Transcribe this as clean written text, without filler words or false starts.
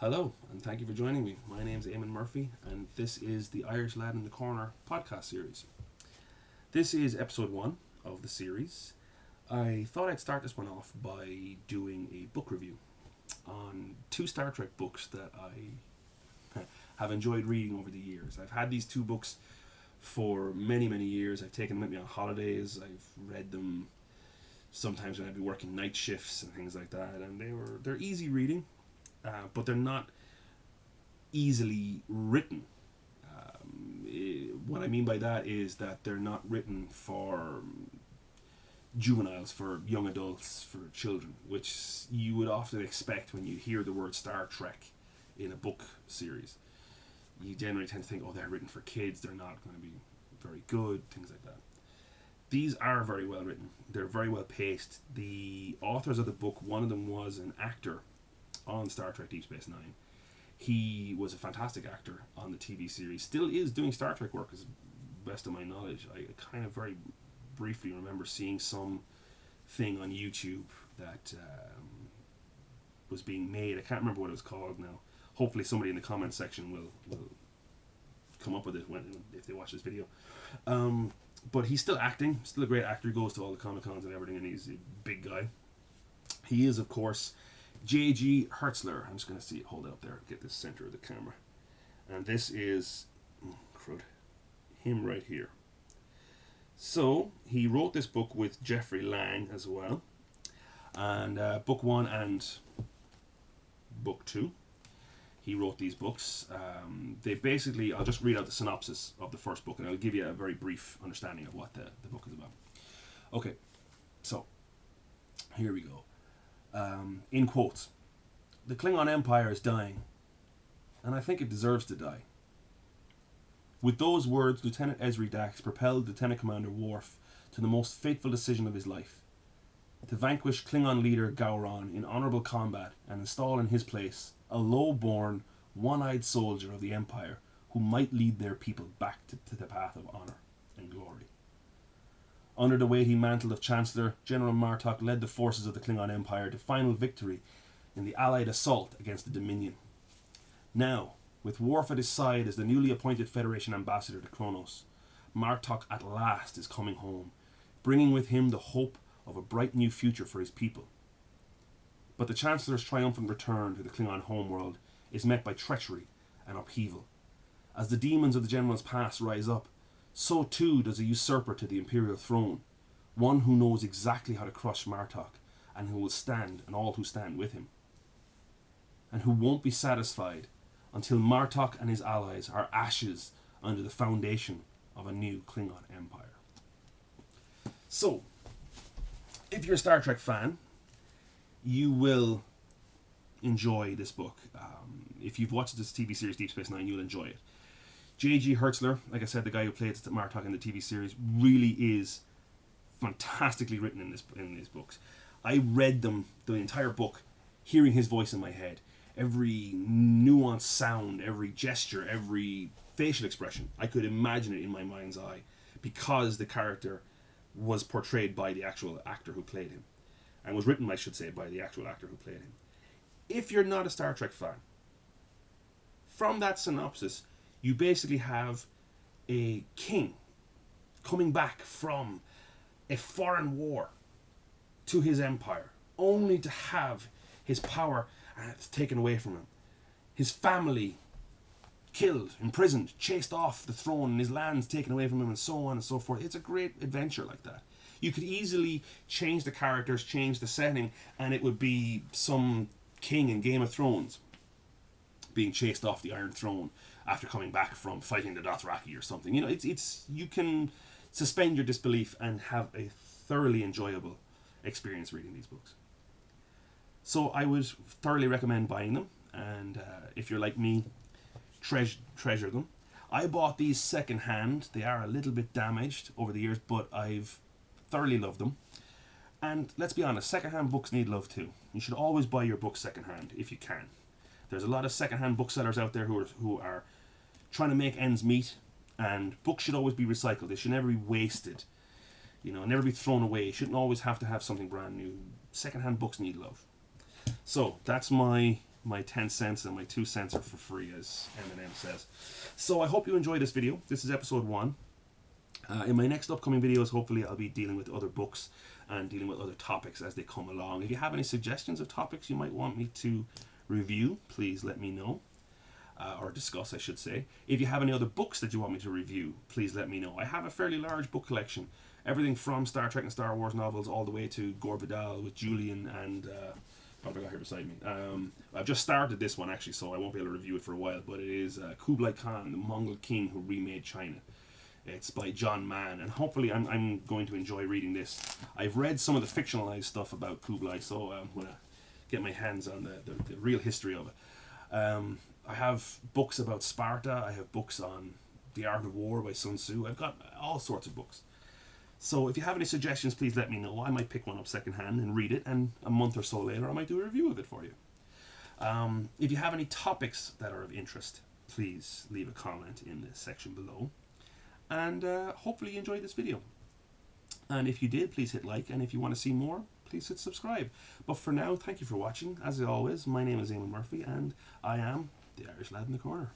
Hello, and thank you for joining me. My name's Eamon Murphy, and this is the Irish Lad in the Corner podcast series. This is episode one of the series. I thought I'd start this one off by doing a book review on two Star Trek books that I have enjoyed reading over the years. I've had these two books for many, many years. I've taken them with me on holidays. I've read them sometimes when I'd be working night shifts and things like that, and they're easy reading. But they're not easily written. What I mean by that is that they're not written for juveniles, for young adults, for children, which you would often expect when you hear the word Star Trek in a book series. You generally tend to think, oh, they're written for kids, they're not going to be very good, things like that. These are very well written, they're very well paced. The authors of the book, one of them was an actor on Star Trek Deep Space Nine. He was a fantastic actor on the TV series. Still is doing Star Trek work, as best of my knowledge. I kind of very briefly remember seeing some thing on YouTube that was being made. I can't remember what it was called now. Hopefully, somebody in the comments section will come up with it if they watch this video. But he's still acting, still a great actor. He goes to all the Comic Cons and everything, and he's a big guy. He is, of course, J.G. Hertzler. I'm just going to hold it up there, get the center of the camera. And this is him right here. So, he wrote this book with Jeffrey Lang as well. And book one and book two, he wrote these books. They basically, I'll just read out the synopsis of the first book and I'll give you a very brief understanding of what the book is about. Okay, so, here we go. In quotes, the Klingon Empire is dying, and I think it deserves to die. With those words, Lieutenant Ezri Dax propelled Lieutenant Commander Worf to the most fateful decision of his life: to vanquish Klingon leader Gowron in honorable combat and install in his place a low-born, one-eyed soldier of the Empire who might lead their people back to the path of honor and glory. Under the weighty mantle of Chancellor, General Martok led the forces of the Klingon Empire to final victory in the Allied assault against the Dominion. Now, with Worf at his side as the newly appointed Federation ambassador to Kronos, Martok at last is coming home, bringing with him the hope of a bright new future for his people. But the Chancellor's triumphant return to the Klingon homeworld is met by treachery and upheaval. As the demons of the General's past rise up, so too does a usurper to the imperial throne, one who knows exactly how to crush Martok and who will stand and all who stand with him, and who won't be satisfied until Martok and his allies are ashes under the foundation of a new Klingon empire. So, if you're a Star Trek fan, you will enjoy this book. If you've watched this TV series Deep Space Nine, you'll enjoy it. J.G. Hertzler, like I said, the guy who played Martok in the TV series, really is fantastically written in these books. I read them, the entire book, hearing his voice in my head. Every nuanced sound, every gesture, every facial expression, I could imagine it in my mind's eye because the character was portrayed by the actual actor who played him. And was written, I should say, by the actual actor who played him. If you're not a Star Trek fan, from that synopsis, you basically have a king coming back from a foreign war to his empire, only to have his power taken away from him. His family killed, imprisoned, chased off the throne, and his lands taken away from him, and so on and so forth. It's a great adventure like that. You could easily change the characters, change the setting, and it would be some king in Game of Thrones being chased off the Iron Throne after coming back from fighting the Dothraki or something. You know, it's you can suspend your disbelief and have a thoroughly enjoyable experience reading these books. So I would thoroughly recommend buying them, and if you're like me, treasure them. I bought these second hand. They are a little bit damaged over the years, but I've thoroughly loved them. And let's be honest, second-hand books need love too. You should always buy your books second-hand if you can. There's a lot of second-hand booksellers out there who are trying to make ends meet, and books should always be recycled. They should never be wasted. You know, never be thrown away. You shouldn't always have to have something brand new. Second-hand books need love. So that's my my 10 cents and my 2 cents are for free, as Eminem says. So I hope you enjoyed this video. This is episode 1. In my next upcoming videos, hopefully I'll be dealing with other books and dealing with other topics as they come along. If you have any suggestions of topics you might want me to review, please let me know. Or discuss, I should say. If you have any other books that you want me to review, please let me know. I have a fairly large book collection. Everything from Star Trek and Star Wars novels all the way to Gore Vidal with Julian and... I've got here beside me. I've just started this one actually, so I won't be able to review it for a while, but it is Kublai Khan, the Mongol king who remade China. It's by John Mann, and hopefully I'm going to enjoy reading this. I've read some of the fictionalized stuff about Kublai, so I'm going to get my hands on the real history of it. I have books about Sparta, I have books on The Art of War by Sun Tzu. I've got all sorts of books. So if you have any suggestions, please let me know. I might pick one up secondhand and read it, and a month or so later I might do a review of it for you. If you have any topics that are of interest, please leave a comment in the section below. And hopefully you enjoyed this video. And if you did, please hit like, and if you want to see more, please hit subscribe. But for now, thank you for watching. As always, my name is Eamon Murphy, and I am the Irish Lad in the Corner.